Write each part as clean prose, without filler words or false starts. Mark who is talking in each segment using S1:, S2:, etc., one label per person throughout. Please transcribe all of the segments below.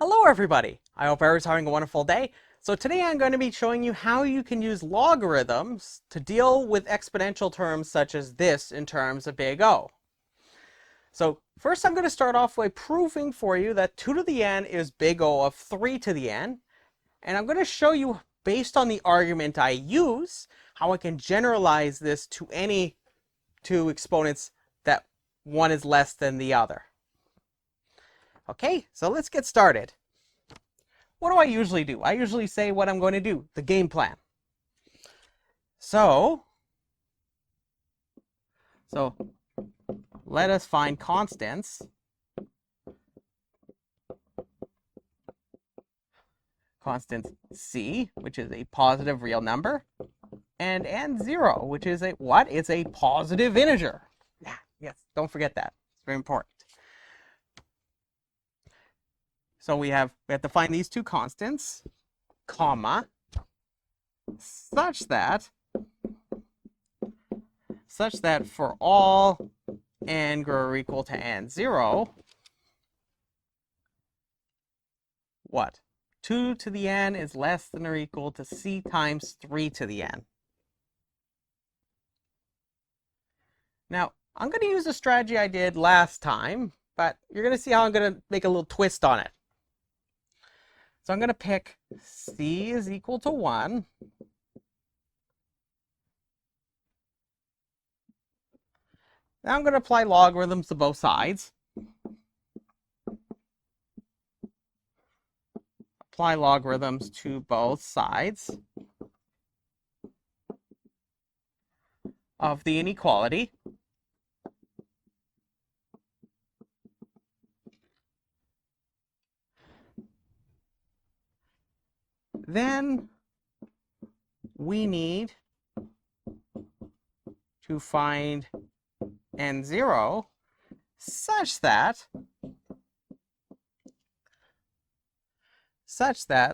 S1: Hello everybody! I hope everyone's having a wonderful day. So today I'm going to be showing you how you can use logarithms to deal with exponential terms such as this in terms of big O. So first I'm going to start off by proving for you that 2 to the n is big O of 3 to the n. And I'm going to show you, based on the argument I use, how I can generalize this to any two exponents that one is less than the other. Okay, so let's get started. What do I usually do? I usually say what I'm going to do, the game plan. So let us find constants. Constant c, which is a positive real number, and n0, which is a what? It's a positive integer. Yeah, yes, don't forget that. It's very important. So we have to find these two constants, comma, such that for all n greater or equal to n0, what? 2 to the n is less than or equal to c times 3 to the n. Now, I'm going to use the strategy I did last time, but you're going to see how I'm going to make a little twist on it. So I'm going to pick c is equal to 1. Now I'm going to apply logarithms to both sides. Apply logarithms to both sides of the inequality. Then we need to find n0 such that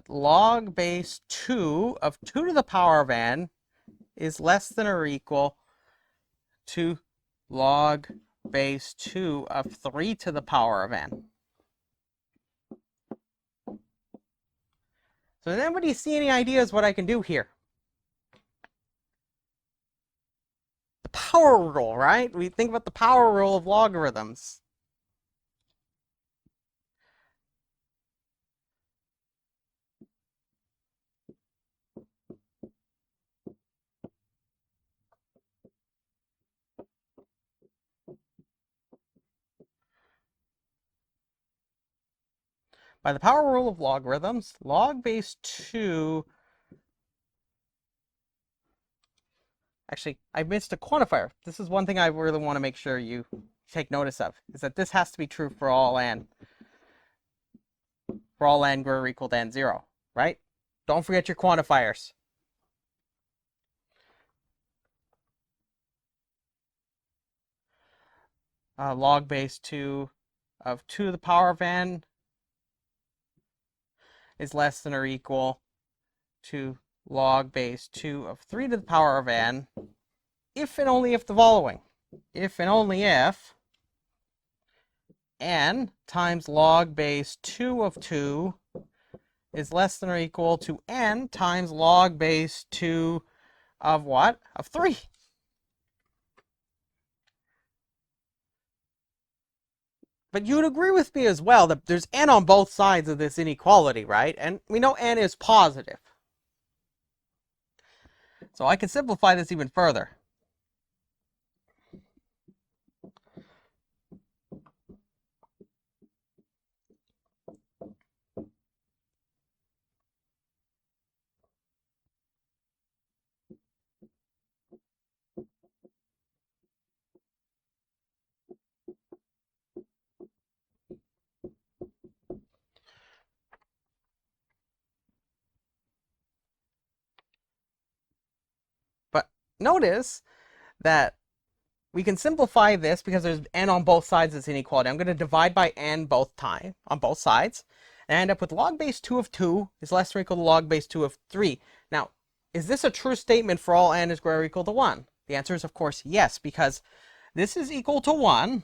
S1: log base 2 of 2 to the power of n is less than or equal to log base 2 of 3 to the power of n. So does anybody see any ideas what I can do here? The power rule, right? We think about the power rule of logarithms. By the power rule of logarithms, log base 2... Actually, I missed a quantifier. This is one thing I really want to make sure you take notice of, is that this has to be true for all n. For all n greater or equal to n0, right? Don't forget your quantifiers. Log base 2 of 2 to the power of n is less than or equal to log base 2 of 3 to the power of n if and only if the following. If and only if n times log base 2 of 2 is less than or equal to n times log base 2 of what? Of 3. But you'd agree with me as well that there's n on both sides of this inequality, right? And we know n is positive. So I can simplify this even further. But notice that we can simplify this because there's n on both sides of this inequality. I'm going to divide by n on both sides, and I end up with log base 2 of 2 is less than or equal to log base 2 of 3. Now, is this a true statement for all n is greater or equal to 1? The answer is, of course, yes, because this is equal to 1.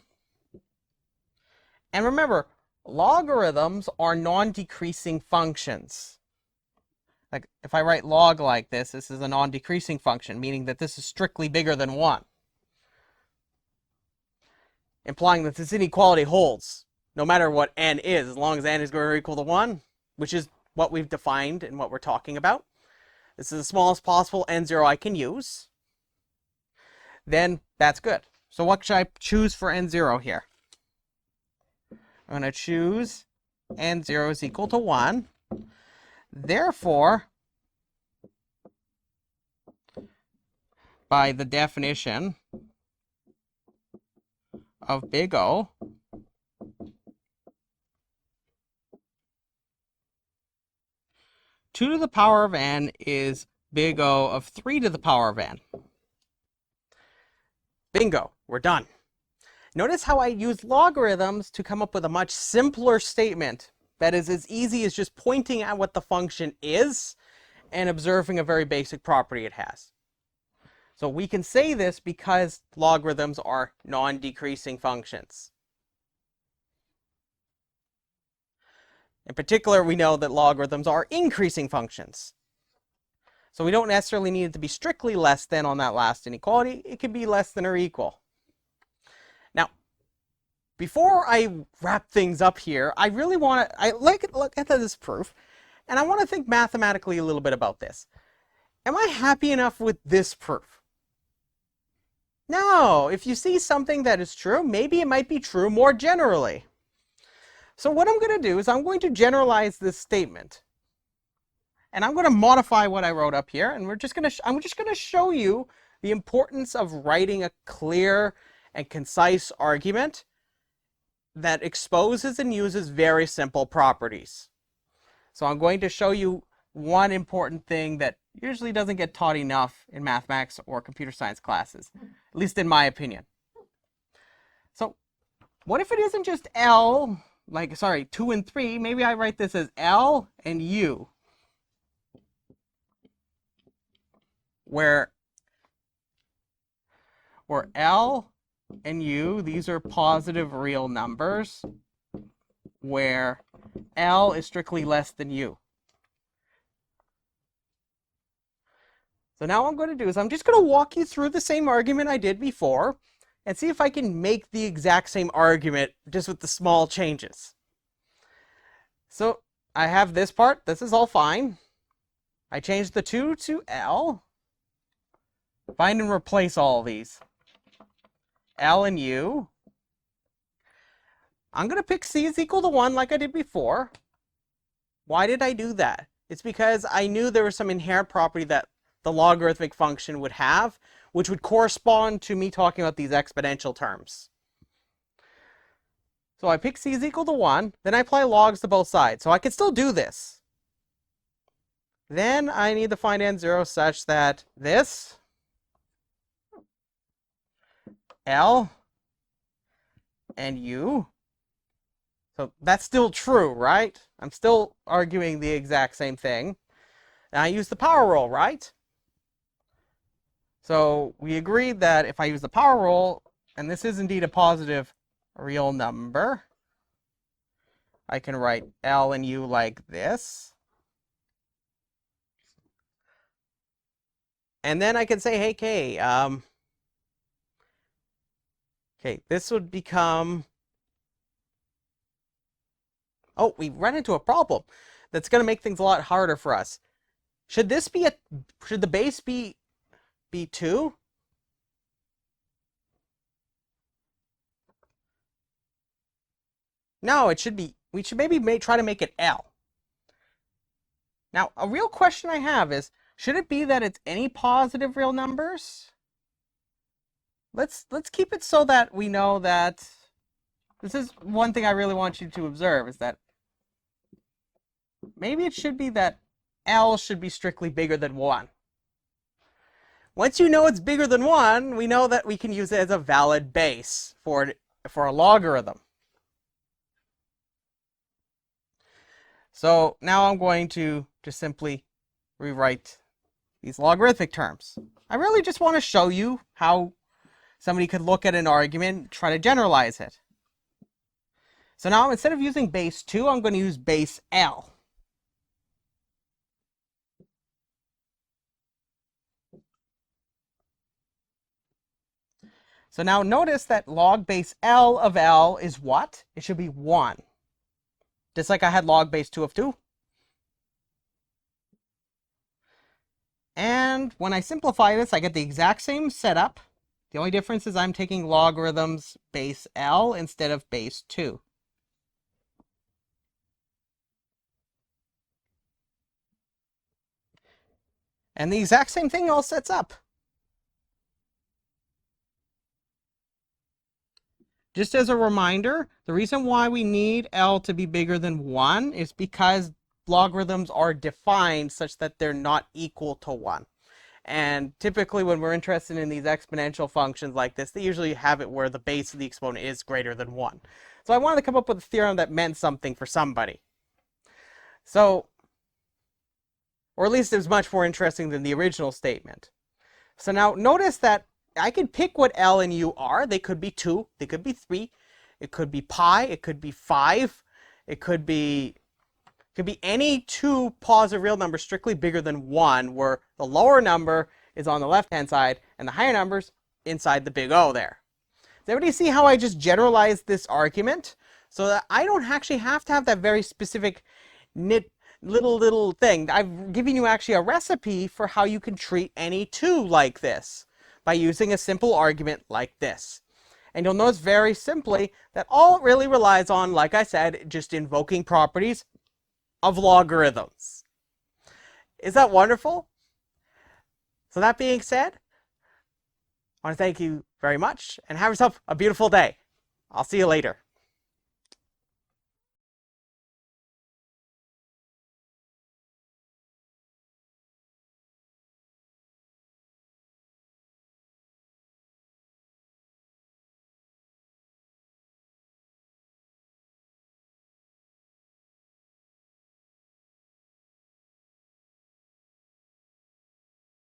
S1: And remember, Logarithms are non-decreasing functions. Like if I write log like this is a non-decreasing function, meaning that this is strictly bigger than 1. Implying that this inequality holds no matter what n is, as long as n is greater or equal to 1, which is what we've defined and what we're talking about. This is the smallest possible n0 I can use. Then that's good. So what should I choose for n0 here? I'm going to choose n0 is equal to 1. Therefore, by the definition of big O, two to the power of n is big O of 3 to the power of n. Bingo, we're done. Notice how I use logarithms to come up with a much simpler statement that is as easy as just pointing at what the function is and observing a very basic property it has. So we can say this because logarithms are non-decreasing functions. In particular, we know that logarithms are increasing functions. So we don't necessarily need it to be strictly less than on that last inequality. It can be less than or equal. Now, before I wrap things up here, I really want to look at this proof, and I want to think mathematically a little bit about this. Am I happy enough with this proof? No. If you see something that is true, maybe it might be true more generally. So what I'm going to do is I'm going to generalize this statement. And I'm going to modify what I wrote up here, and I'm just going to show you the importance of writing a clear and concise argument that exposes and uses very simple properties. So I'm going to show you one important thing that usually doesn't get taught enough in mathematics or computer science classes, at least in my opinion. So what if it isn't just L, 2 and 3, maybe I write this as L and U, where L and U, these are positive real numbers, where L is strictly less than U. So now what I'm going to do is I'm just going to walk you through the same argument I did before and see if I can make the exact same argument just with the small changes. So I have this part. This is all fine. I changed the 2 to L. Find and replace all of these. L and U. I'm going to pick C is equal to 1 like I did before. Why did I do that? It's because I knew there was some inherent property that the logarithmic function would have, which would correspond to me talking about these exponential terms. So I pick C is equal to 1, then I apply logs to both sides. So I can still do this. Then I need to find n0 such that this L and U. So that's still true, right? I'm still arguing the exact same thing. And I use the power rule, right? So we agreed that if I use the power rule, and this is indeed a positive real number, I can write L and U like this. And then I can say, hey, K, okay, this would become, oh, we run into a problem that's going to make things a lot harder for us. Should this be should the base be 2? No, it should be, we should maybe try to make it L. Now, a real question I have is, should it be that it's any positive real numbers? Let's keep it so that we know that, this is one thing I really want you to observe, is that maybe it should be that L should be strictly bigger than 1. Once you know it's bigger than 1, we know that we can use it as a valid base for a logarithm. So now I'm going to just simply rewrite these logarithmic terms. I really just want to show you how somebody could look at an argument and try to generalize it. So now instead of using base 2, I'm going to use base L. So now notice that log base L of L is what? It should be 1. Just like I had log base 2 of 2. And when I simplify this, I get the exact same setup. The only difference is I'm taking logarithms base L instead of base 2. And the exact same thing all sets up. Just as a reminder, the reason why we need L to be bigger than 1 is because logarithms are defined such that they're not equal to 1. And typically when we're interested in these exponential functions like this, they usually have it where the base of the exponent is greater than 1. So I wanted to come up with a theorem that meant something for somebody. So, or at least it was much more interesting than the original statement. So now notice that I can pick what L and U are. They could be 2, they could be 3, it could be pi, it could be 5, it could be any two positive real numbers strictly bigger than 1, where the lower number is on the left-hand side and the higher number's inside the big O there. Does everybody see how I just generalized this argument? So that I don't actually have to have that very specific little thing. I've given you actually a recipe for how you can treat any two like this by using a simple argument like this. And you'll notice very simply that all it really relies on, like I said, just invoking properties of logarithms. Is that wonderful? So that being said, I want to thank you very much and have yourself a beautiful day. I'll see you later.